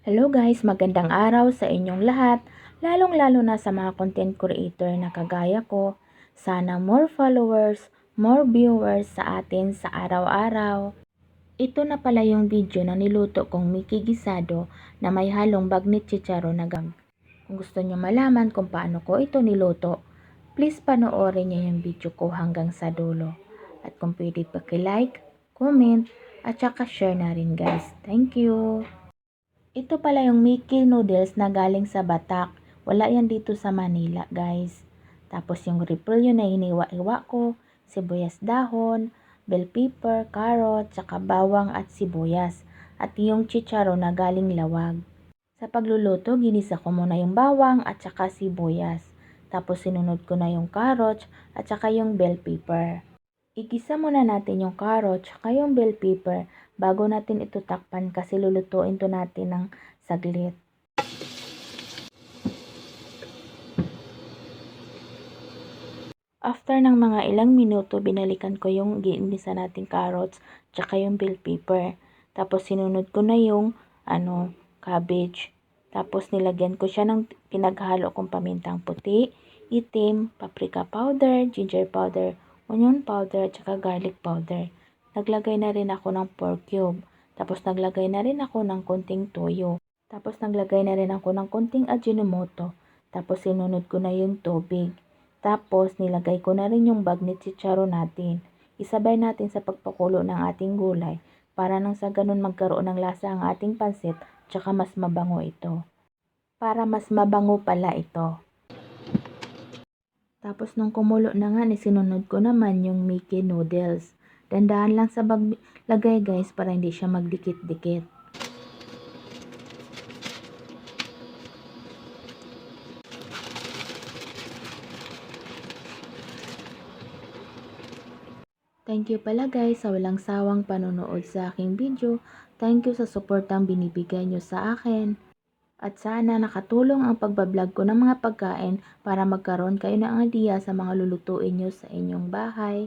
Hello guys, magandang araw sa inyong lahat, lalong-lalo na sa mga content creator na kagaya ko. Sana more followers, more viewers sa atin sa araw-araw. Ito na pala yung video na niluto kong Mickey Gisado na may halong bagnit chicharon na gang. Kung gusto nyo malaman kung paano ko ito niluto, please panoorin nyo yung video ko hanggang sa dulo. At kung pwede paki-like, comment, at saka share na rin guys. Thank you! Ito pala yung Mickey noodles na galing sa Batak. Wala yan dito sa Manila, guys. Tapos yung repolyo na hiniwa-iwa ko, sibuyas dahon, bell pepper, carrot, tsaka bawang at sibuyas. At yung chicharo na galing lawag. Sa pagluluto, ginisa ko muna yung bawang at tsaka sibuyas. Tapos sinunod ko na yung carrots at tsaka yung bell pepper. Igisa muna natin yung carrot tsaka yung bell pepper bago natin ito takpan kasi lulutuin to natin ng saglit. After ng mga ilang minuto, binalikan ko yung ginisa nating carrots tsaka yung bell pepper. Tapos sinunod ko na yung cabbage. Tapos nilagyan ko siya ng pinaghalo kong pamintang puti, itim, paprika powder, ginger powder, onion powder, tsaka garlic powder. Naglagay na rin ako ng pork cube. Tapos naglagay na rin ako ng konting toyo. Tapos naglagay na rin ako ng konting Ajinomoto. Tapos sinunod ko na yung tubig. Tapos nilagay ko na rin yung bagnit chicharon natin. Isabay natin sa pagpakulo ng ating gulay para nang sa ganun magkaroon ng lasa ang ating pansit tsaka mas mabango ito. Para mas mabango pala ito. Tapos nung kumulo na nga, sinunod ko naman yung Mickey noodles. Dandahan lang sa lagay guys para hindi siya magdikit-dikit. Thank you pala guys sa walang sawang panonood sa aking video. Thank you sa suportang binibigay nyo sa akin. At sana nakatulong ang pagbablog ko ng mga pagkain para magkaroon kayo ng idea sa mga lulutuin nyo sa inyong bahay.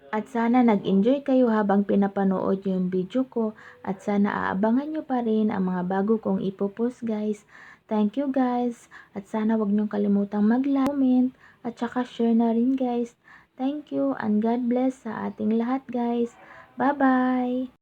At sana nag-enjoy kayo habang pinapanood nyo yung video ko. At sana aabangan nyo pa rin ang mga bago kong ipopost guys. Thank you guys. At sana wag nyong kalimutang mag-like, comment, at saka share na rin guys. Thank you and God bless sa ating lahat guys. Bye-bye!